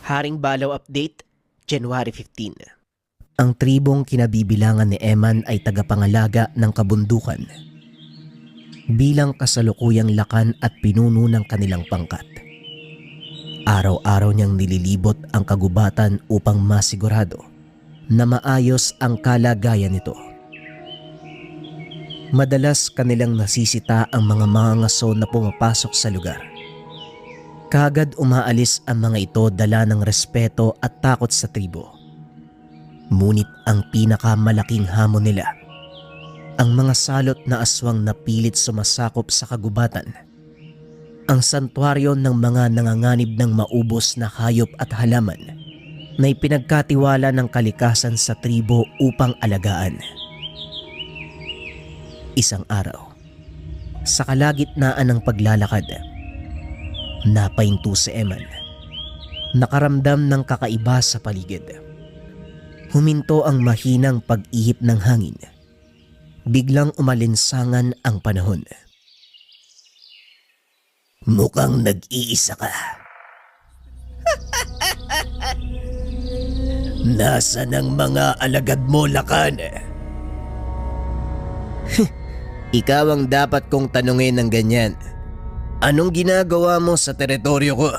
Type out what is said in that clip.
Haring Balaw Update, January 15. Ang tribong kinabibilangan ni Eman ay tagapangalaga ng kabundukan bilang kasalukuyang lakan at pinuno ng kanilang pangkat. Araw-araw niyang nililibot ang kagubatan upang masigurado na maayos ang kalagayan nito. Madalas kanilang nasisita ang mga mangangaso na pumapasok sa lugar. Kaagad umaalis ang mga ito dala ng respeto at takot sa tribo. Ngunit ang pinakamalaking hamon nila, ang mga salot na aswang na pilit sumasakop sa kagubatan, ang santuaryo ng mga nanganganib ng maubos na hayop at halaman na ipinagkatiwala ng kalikasan sa tribo upang alagaan. Isang araw, sa kalagitnaan ng paglalakad, napahinto si Eman. Nakaramdam ng kakaiba sa paligid. Huminto ang mahinang pag-ihip ng hangin. Biglang umalinsangan ang panahon. Mukhang nag-iisa ka. Nasaan ang mga alagad mo, Lakan? Ikaw ang dapat kong tanungin ng ganyan. Anong ginagawa mo sa teritoryo ko?